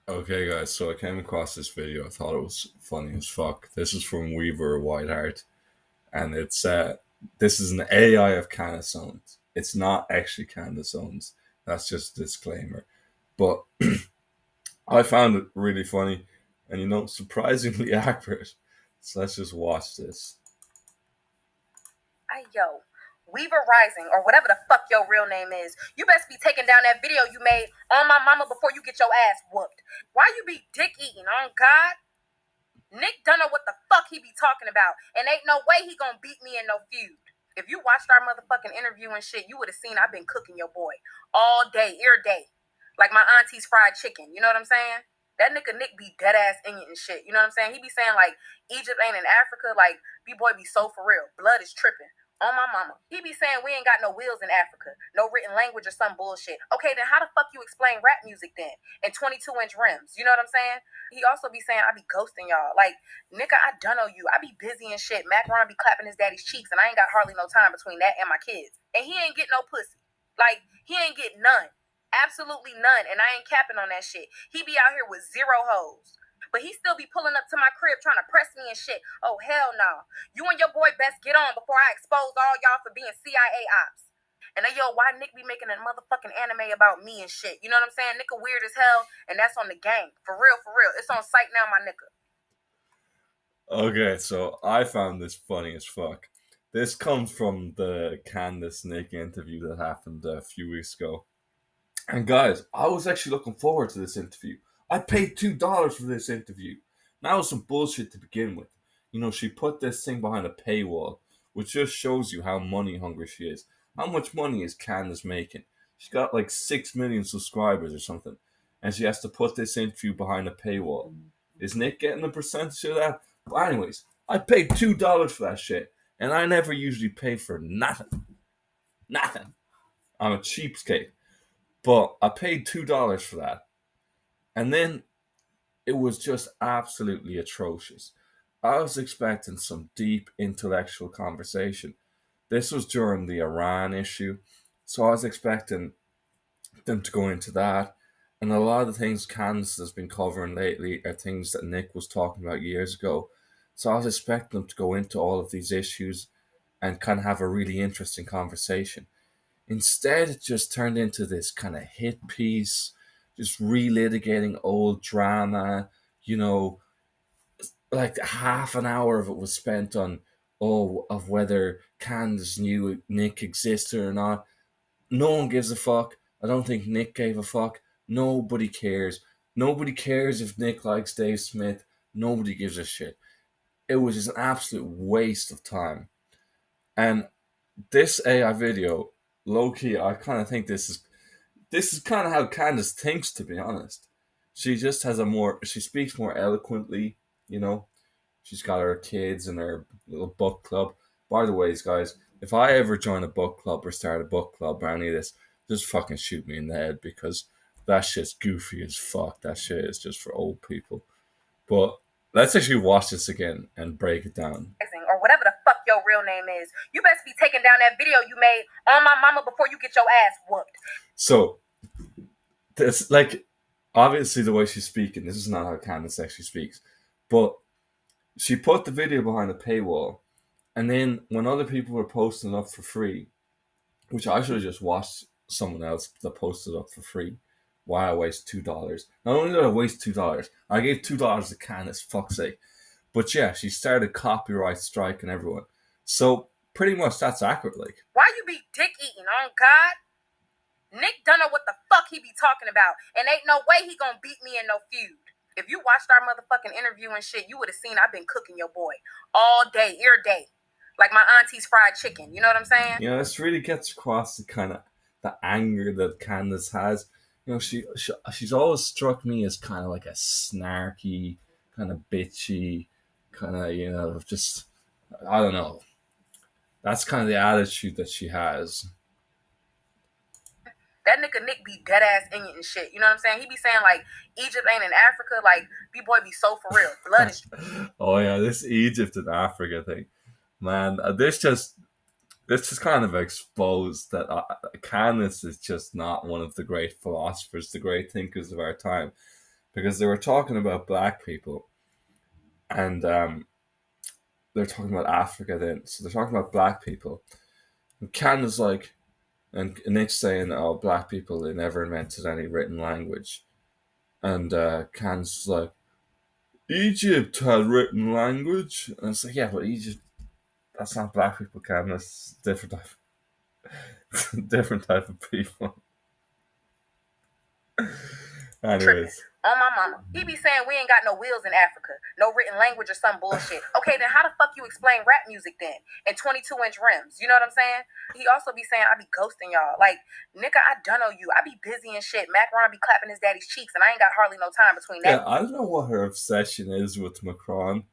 Okay, guys, so I came across this video. I thought it was funny as fuck. This is from Weaver Whiteheart, and this is an AI of Candace Owens. It's not actually Candace Owens. That's just a disclaimer. But I found it really funny and, surprisingly accurate. So let's just watch this. Hey, yo, Weaver Rising, or whatever the fuck your real name is, you best be taking down that video you made on my mama before you get your ass whooped. Why you be dick eating, on God? Nick don't know what the fuck he be talking about, and ain't no way he gonna beat me in no feud. If you watched our motherfucking interview and shit, you would have seen I've been cooking your boy all day, ear day. Like my auntie's fried chicken, you know what I'm saying? That nigga Nick be dead ass in it and shit, you know what I'm saying? He be saying like Egypt ain't in Africa, like B-boy be so for real. Blood is tripping. On my mama. He be saying we ain't got no wheels in Africa, no written language or some bullshit. Okay, then how the fuck you explain rap music then? And 22-inch rims, you know what I'm saying? He also be saying I be ghosting y'all. Like, nigga, I done know you. I be busy and shit. Macaron be clapping his daddy's cheeks, and I ain't got hardly no time between that and my kids. And he ain't get no pussy. Like, he ain't get none. Absolutely none. And I ain't capping on that shit. He be out here with zero hoes. But he still be pulling up to my crib trying to press me and shit. Oh, hell no. You and your boy best get on before I expose all y'all for being CIA ops. And then, yo, why Nick be making a motherfucking anime about me and shit? You know what I'm saying? Nigga weird as hell, and that's on the gang. For real, for real. It's on site now, my nigga. Okay, so I found this funny as fuck. This comes from the Candace Nick interview that happened a few weeks ago. And guys, I was actually looking forward to this interview. I paid $2 for this interview. That was some bullshit to begin with. She put this thing behind a paywall, which just shows you how money hungry she is. How much money is Candace making? She's got like 6 million subscribers or something. And she has to put this interview behind a paywall. Is Nick getting a percentage of that? But anyways, I paid $2 for that shit. And I never usually pay for nothing. Nothing. I'm a cheapskate. But I paid $2 for that. And then it was just absolutely atrocious. I was expecting some deep intellectual conversation. This was during the Iran issue, so I was expecting them to go into that. And a lot of the things Candace has been covering lately are things that Nick was talking about years ago. So I was expecting them to go into all of these issues and kind of have a really interesting conversation. Instead, it just turned into this kind of hit piece, just relitigating old drama. You know, like half an hour of it was spent on, of whether Candace knew Nick existed or not. No one gives a fuck. I don't think Nick gave a fuck. Nobody cares. Nobody cares if Nick likes Dave Smith. Nobody gives a shit. It was just an absolute waste of time. And this AI video, low key, I kind of think this is kind of how Candace thinks, to be honest. She speaks more eloquently, you know. She's got her kids and her little book club. By the way, guys, if I ever join a book club or start a book club or any of this, just fucking shoot me in the head because that shit's goofy as fuck. That shit is just for old people. But let's actually watch this again and break it down. Or whatever the fuck your real name is. You best be taking down that video you made on my mama before you get your ass whooped. So, this, like, obviously the way she's speaking, this is not how Candace actually speaks. But she put the video behind a paywall, and then when other people were posting it up for free, which I should have just watched someone else that posted up for free. Why I waste $2? Not only did I waste $2, I gave $2 to Candace, fuck's sake. But yeah, she started copyright striking everyone. So pretty much that's accurate. Like, why you be dick eating, on God? Nick don't know what the fuck he be talking about, and ain't no way he gonna beat me in no feud. If you watched our motherfucking interview and shit, you would have seen I've been cooking your boy all day, ear day. Like my auntie's fried chicken, you know what I'm saying? This really gets across the anger that Candace has. She's always struck me as kind of like a snarky, kind of bitchy, kind of just, I don't know. That's kind of the attitude that she has. That nigga Nick be dead ass in it and shit. You know what I'm saying? He be saying like Egypt ain't in Africa. Like B-boy be so for real. Blood is. Oh yeah, this Egypt and Africa thing, man. This just kind of exposed that Candace is just not one of the great philosophers, the great thinkers of our time. because they were talking about black people, and they're talking about Africa then. So they're talking about black people. And Candace like, and Nick's saying, "Oh, black people they never invented any written language," and Candace is like, "Egypt had written language," and it's like, "Yeah, but Egypt, that's not black people, Candace. Different type, different type of people." Tripping. Anyways, On my mama. He be saying we ain't got no wheels in Africa, no written language or some bullshit. Okay, then how the fuck you explain rap music then? And 22-inch rims. You know what I'm saying? He also be saying I be ghosting y'all. Like, nigga, I don't know you. I be busy and shit. Macron be clapping his daddy's cheeks and I ain't got hardly no time between yeah, that. I don't know what her obsession is with Macron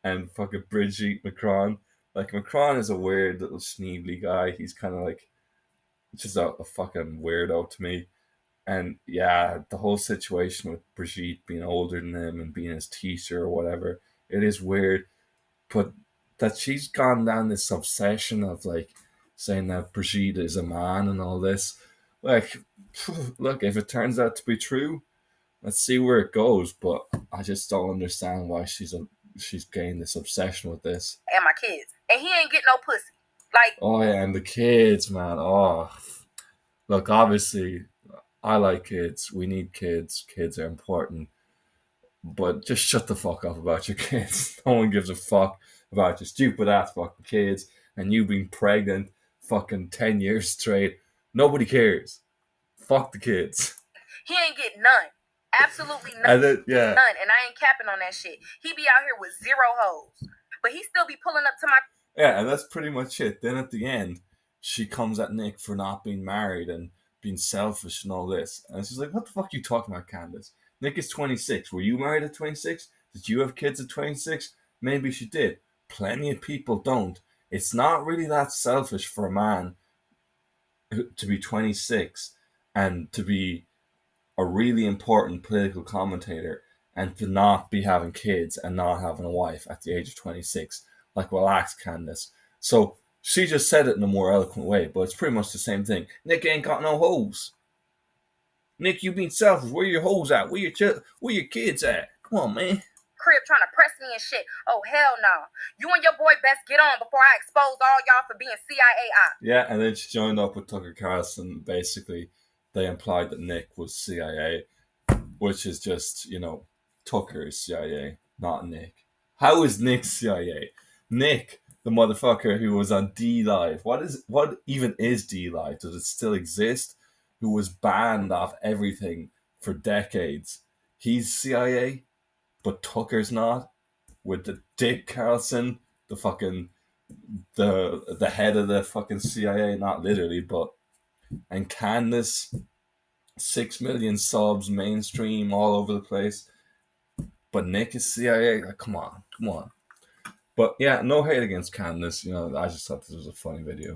and fucking Brigitte Macron. Like Macron is a weird little schneebly guy. He's kind of like just a fucking weirdo to me. And yeah, the whole situation with Brigitte being older than him and being his teacher or whatever, it is weird. But that she's gone down this obsession of like saying that Brigitte is a man and all this. Like, look, if it turns out to be true, let's see where it goes. But I just don't understand why she's gained this obsession with this. And my kids. And he ain't getting no pussy. Like, Oh yeah, and the kids, man. Oh, look, obviously, I like kids. We need kids. Kids are important. But just shut the fuck up about your kids. No one gives a fuck about your stupid ass fucking kids and you being pregnant fucking 10 years straight. Nobody cares. Fuck the kids. he ain't getting none. Absolutely none. And then, yeah. None. And I ain't capping on that shit. He be out here with 0 hoes. But he still be pulling up to my. Yeah, and that's pretty much it. Then at the end, she comes at Nick for not being married and being selfish and all this. And she's like, what the fuck are you talking about, Candace? Nick is 26. Were you married at 26? Did you have kids at 26? Maybe she did. Plenty of people don't. It's not really that selfish for a man to be 26 and to be a really important political commentator and to not be having kids and not having a wife at the age of 26. Like, relax, Candace. So she just said it in a more eloquent way, but it's pretty much the same thing. Nick ain't got no hoes. Nick, you being selfish. Where your hoes at? Where your kids at? Come on, man. Crib trying to press me and shit. Oh, hell no. You and your boy best get on before I expose all y'all for being CIA ops. Yeah, and then she joined up with Tucker Carlson. Basically, they implied that Nick was CIA, which is just, Tucker is CIA, not Nick. How is Nick CIA? Nick, the motherfucker who was on D Live. What even is D Live? Does it still exist? Who was banned off everything for decades. He's CIA, but Tucker's not. With the Dick Carlson, the fucking the head of the fucking CIA, not literally, but and Candace, 6 million subs, mainstream, all over the place. But Nick is CIA. Like, come on. But yeah, no hate against Candace. I just thought this was a funny video.